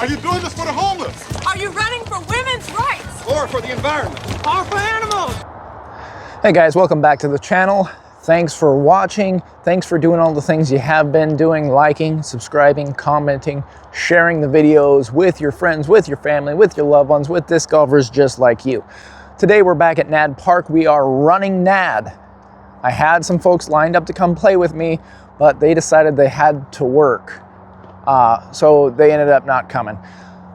Are you doing this for the homeless? Are you running for women's rights? Or for the environment? Or for animals? Hey guys, welcome back to the channel. Thanks for watching. Thanks for doing all the things you have been doing, liking, subscribing, commenting, sharing the videos with your friends, with your family, with your loved ones, with disc golfers just like you. Today we're back at N.A.D Park. We are running N.A.D. I had some folks lined up to come play with me, but they decided they had to work. So they ended up not coming.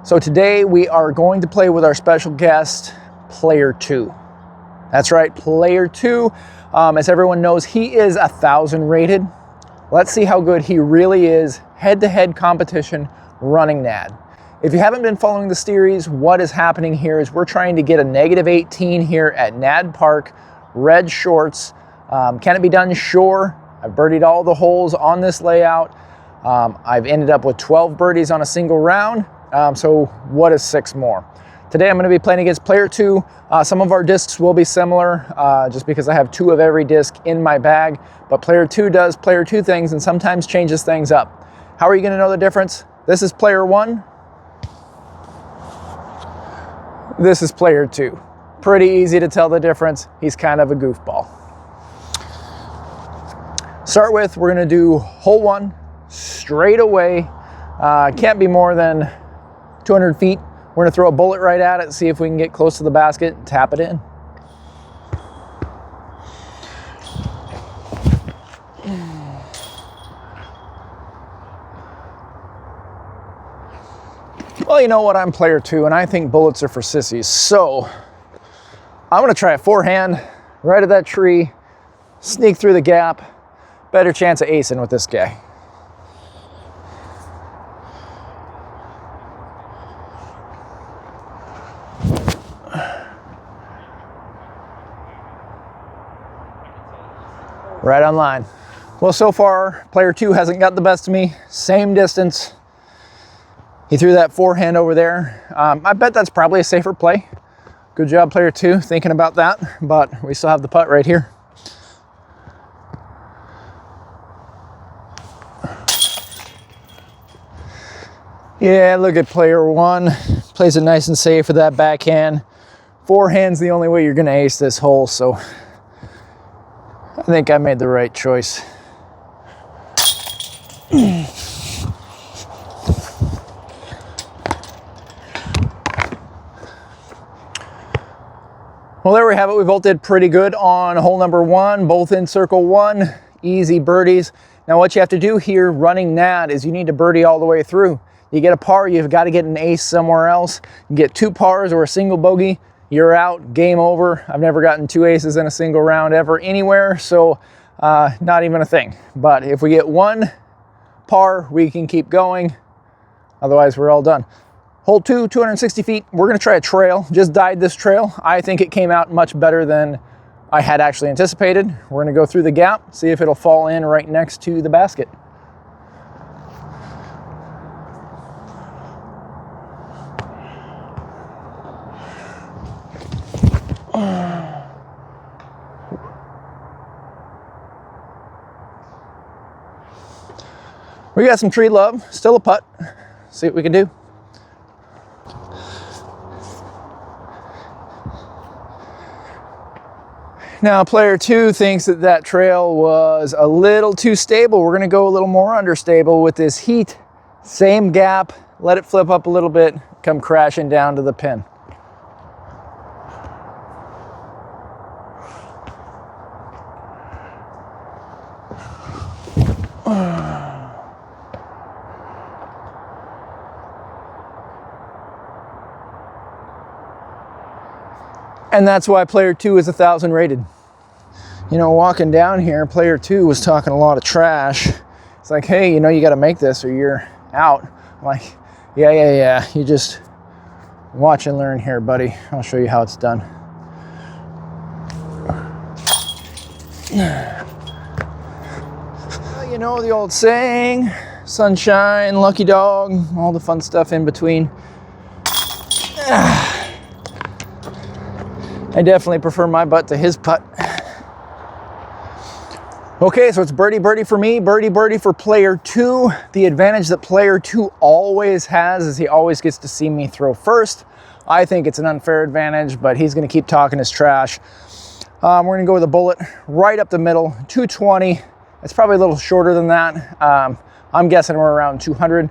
So today we are going to play with our special guest, Player 2. That's right, Player 2. As everyone knows, he is 1,000 rated. Let's see how good he really is head-to-head competition running N.A.D. If you haven't been following the series, what is happening here is we're trying to get a -18 here at N.A.D Park, red shorts. Can it be done? Sure. I've birdied all the holes on this layout. I've ended up with 12 birdies on a single round. So what is 6 more? Today I'm going to be playing against Player 2. Some of our discs will be similar just because I have 2 of every disc in my bag. But Player 2 does Player 2 things and sometimes changes things up. How are you going to know the difference? This is Player 1. This is Player 2. Pretty easy to tell the difference. He's kind of a goofball. Start with, we're going to do hole 1 straight away. Can't be more than 200 feet. We're going to throw a bullet right at it, see if we can get close to the basket and tap it in. Well, you know what? I'm Player 2, and I think bullets are for sissies. So I'm going to try a forehand right at that tree, sneak through the gap. Better chance of acing with this guy. Right on line. Well, so far, Player 2 hasn't got the best of me. Same distance. He threw that forehand over there. I bet that's probably a safer play. Good job, Player 2, thinking about that. But we still have the putt right here. Yeah, look at Player 1. Plays it nice and safe with that backhand. Forehand's the only way you're going to ace this hole, so I think I made the right choice. Well, there we have it. We both did pretty good on hole number 1, both in circle 1. Easy birdies. Now what you have to do here running N.A.D is you need to birdie all the way through. You get a par, you've got to get an ace somewhere else. You get 2 pars or a single bogey, you're out, game over. I've never gotten 2 aces in a single round ever anywhere, so not even a thing. But if we get 1 par, we can keep going. Otherwise, we're all done. Hole 2, 260 feet. We're going to try a trail. Just dyed this trail. I think it came out much better than I had actually anticipated. We're going to go through the gap, see if it'll fall in right next to the basket. We got some tree love, still a putt. See what we can do. Now, Player 2 thinks that that trail was a little too stable. We're going to go a little more understable with this heat. Same gap, let it flip up a little bit, come crashing down to the pin. And that's why Player 2 is 1,000 rated. You know, walking down here, Player 2 was talking a lot of trash. It's like, hey, you know, you got to make this or you're out. I'm like, yeah. You just watch and learn here, buddy. I'll show you how it's done. Well, you know the old saying, sunshine, lucky dog, all the fun stuff in between. I definitely prefer my putt to his putt. Okay, so it's birdie birdie for me, birdie birdie for player 2. The advantage that player 2 always has is he always gets to see me throw first. I think it's an unfair advantage, but he's gonna keep talking his trash. We're gonna go with a bullet right up the middle, 220. It's probably a little shorter than that. I'm guessing we're around 200.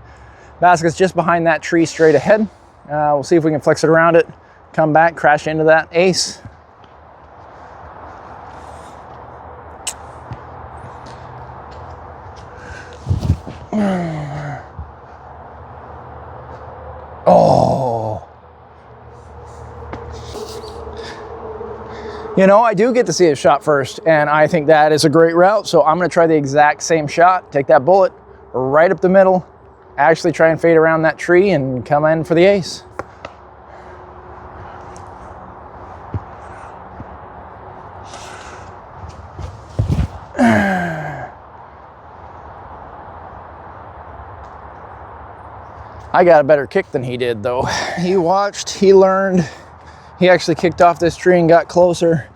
Basket's just behind that tree straight ahead. We'll see if we can flex it around it, come back, crash into that ace. Oh. You know, I do get to see his shot first, and I think that is a great route, so I'm gonna try the exact same shot, take that bullet right up the middle, actually try and fade around that tree and come in for the ace. I got a better kick than he did, though. He watched, he learned. He actually kicked off this tree and got closer.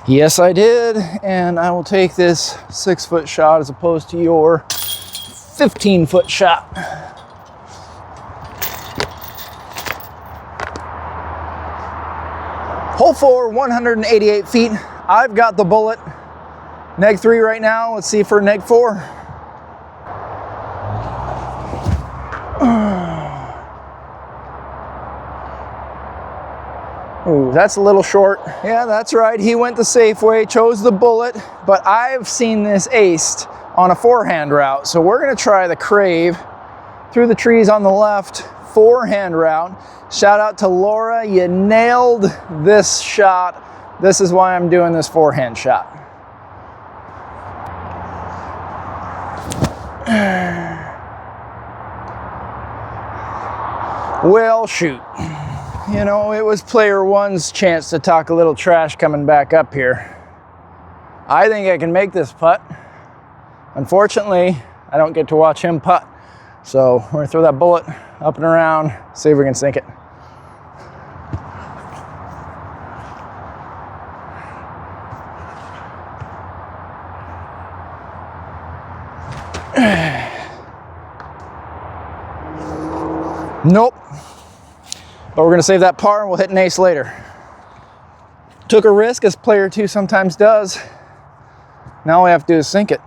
Yes, I did, and I will take this 6-foot shot as opposed to your 15-foot shot. Hole 4, 188 feet. I've got the bullet. Neg 3 right now. Let's see for neg 4. Ooh, that's a little short. Yeah, that's right. He went the safe way, chose the bullet, but I've seen this aced on a forehand route. So we're gonna try the crave through the trees on the left, forehand route. Shout out to Laura, you nailed this shot. This is why I'm doing this forehand shot. Well, shoot. You know, it was player 1's chance to talk a little trash coming back up here. I think I can make this putt. Unfortunately, I don't get to watch him putt. So we're gonna throw that bullet up and around, see if we can sink it. Nope. But we're gonna save that par and we'll hit an ace later. Took a risk, as player 2 sometimes does. Now all we have to do is sink it.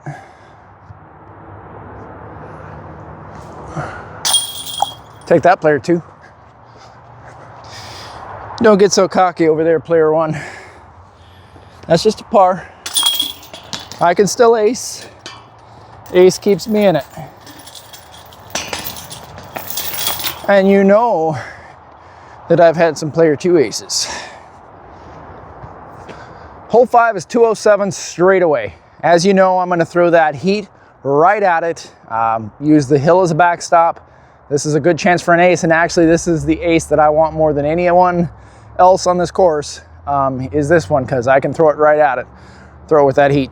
Take that, player 2. Don't get so cocky over there, player 1. That's just a par. I can still ace. Ace keeps me in it. And you know that I've had some player 2 aces. Hole 5 is 207 straight away. As you know, I'm gonna throw that heat right at it. Use the hill as a backstop. This is a good chance for an ace, and actually this is the ace that I want more than anyone else on this course, is this one, because I can throw it right at it. Throw it with that heat.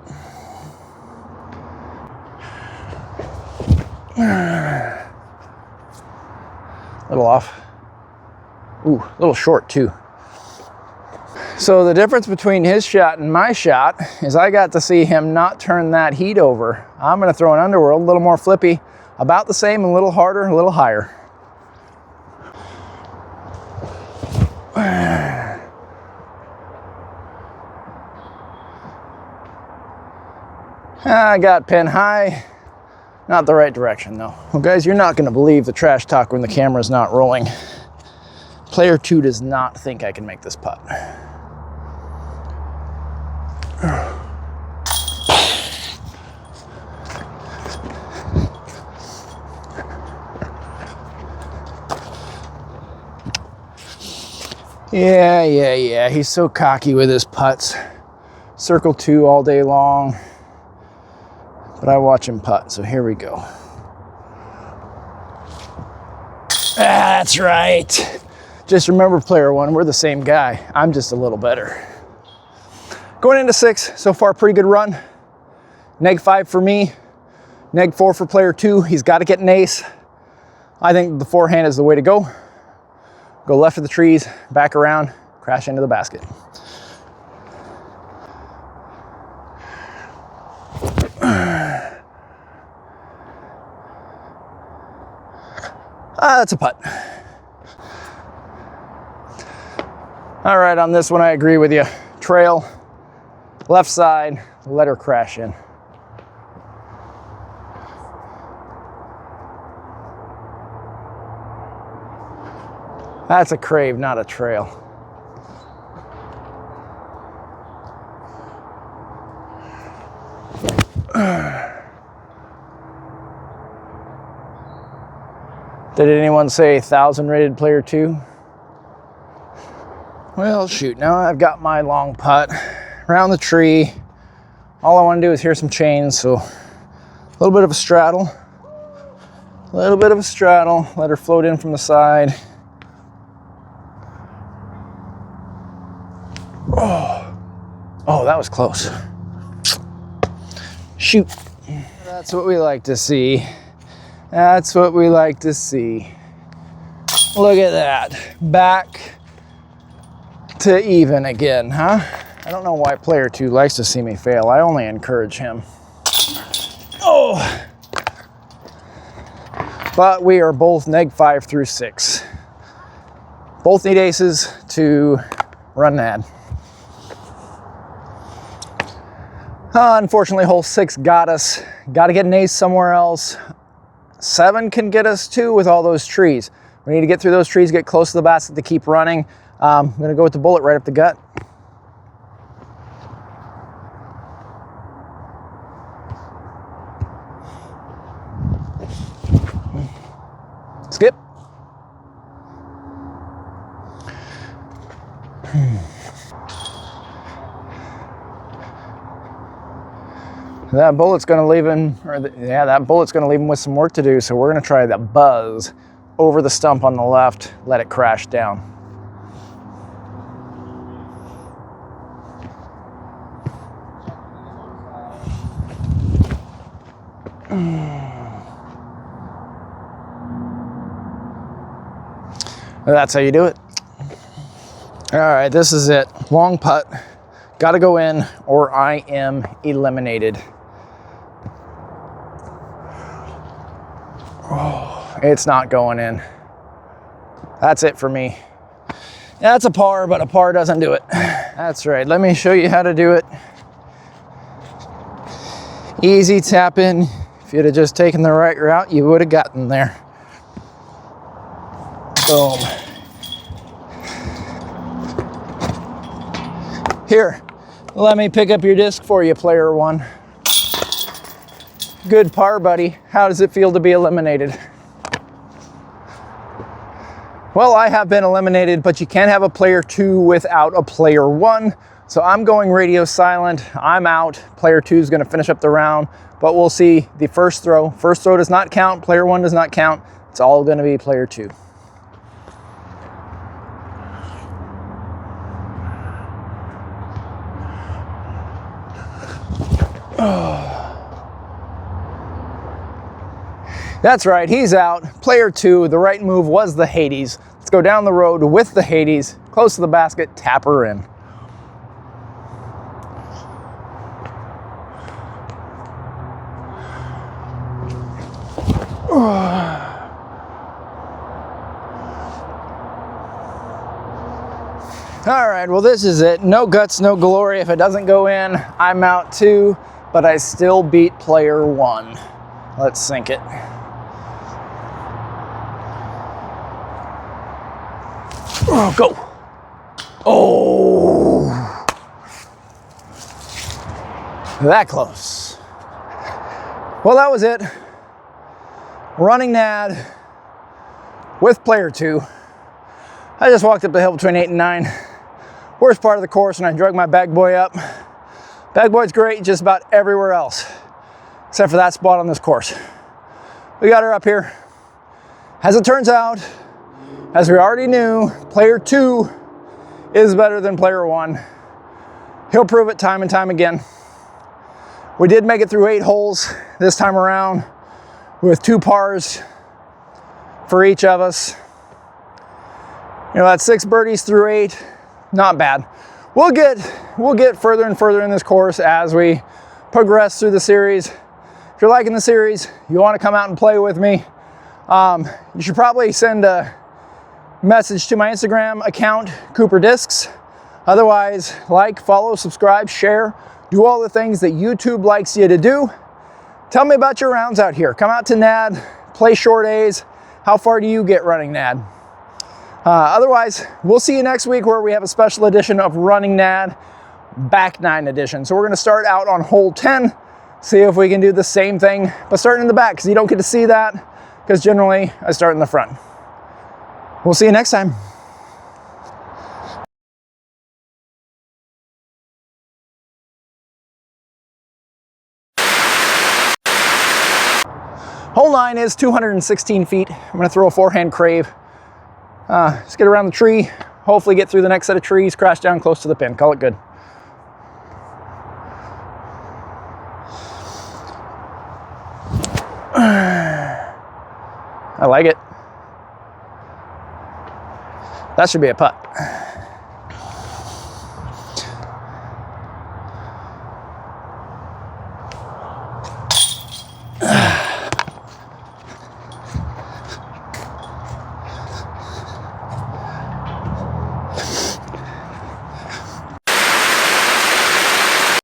A little off. Ooh, a little short too. So the difference between his shot and my shot is I got to see him not turn that heat over. I'm gonna throw an underworld, a little more flippy, about the same, a little harder, a little higher. I got pin high. Not the right direction though. Well guys, you're not gonna believe the trash talk when the camera's not rolling. Player 2 does not think I can make this putt. Yeah, he's so cocky with his putts. Circle 2 all day long. But I watch him putt, so here we go. That's right. Just remember, player 1, we're the same guy. I'm just a little better. Going into 6, so far pretty good run. Neg 5 for me, neg 4 for player 2. He's got to get an ace. I think the forehand is the way to go. Go left of the trees, back around, crash into the basket. That's a putt. All right, on this one, I agree with you. Trail, left side, let her crash in. That's a crave, not a trail. Did anyone say 1,000 rated player 2? Well, shoot, now I've got my long putt around the tree. All I want to do is hear some chains, so a little bit of a straddle. A little bit of a straddle, let her float in from the side. Oh, that was close. Shoot. That's what we like to see. That's what we like to see. Look at that. Back to even again, huh? I don't know why player 2 likes to see me fail. I only encourage him. Oh! But we are both neg 5 through 6. Both need aces to run N.A.D. Unfortunately, hole 6 got us. Got to get an ace somewhere else. 7 can get us too with all those trees. We need to get through those trees, get close to the basket to keep running. I'm going to go with the bullet right up the gut. Skip. That bullet's going to leave him, that bullet's going to leave him with some work to do. So we're going to try the buzz over the stump on the left, let it crash down. That's how you do it. All right, this is it. Long putt. Got to go in or I am eliminated. Oh, it's not going in. That's it for me. That's a par, but a par doesn't do it. That's right. Let me show you how to do it. Easy tap in. If you'd have just taken the right route, you would have gotten there. Boom. Here, let me pick up your disc for you, player 1. Good par, buddy. How does it feel to be eliminated? Well, I have been eliminated, but you can't have a player 2 without a player 1. So I'm going radio silent. I'm out. Player 2 is going to finish up the round, but we'll see the first throw. First throw does not count. Player 1 does not count. It's all going to be player 2. That's right, he's out. Player 2, the right move was the Hades. Let's go down the road with the Hades, close to the basket, tap her in. All right, well, this is it. No guts, no glory. If it doesn't go in, I'm out too, but I still beat player 1. Let's sink it. Oh, go. Oh. That close. Well, that was it. Running N.A.D. with player 2. I just walked up the hill between 8 and 9. Worst part of the course, and I drug my bag boy up. Bag boy's great just about everywhere else, except for that spot on this course. We got her up here. As it turns out, as we already knew, player 2 is better than player 1. He'll prove it time and time again. We did make it through 8 holes this time around with 2 pars, for each of us. You know, that's 6 birdies through 8. Not bad. We'll get further and further in this course as we progress through the series. If you're liking the series, you want to come out and play with me, you should probably send a message to my Instagram account, Cooper Discs. Otherwise, like, follow, subscribe, share, do all the things that YouTube likes you to do. Tell me about your rounds out here. Come out to N.A.D, play short A's. How far do you get running N.A.D? Otherwise, we'll see you next week where we have a special edition of Running N.A.D, Back 9 edition. So we're going to start out on hole 10, see if we can do the same thing, but starting in the back, because you don't get to see that, because generally I start in the front. We'll see you next time. Hole 9 is 216 feet. I'm going to throw a forehand crave. Just get around the tree, hopefully get through the next set of trees, crash down close to the pin. Call it good. I like it. That should be a putt.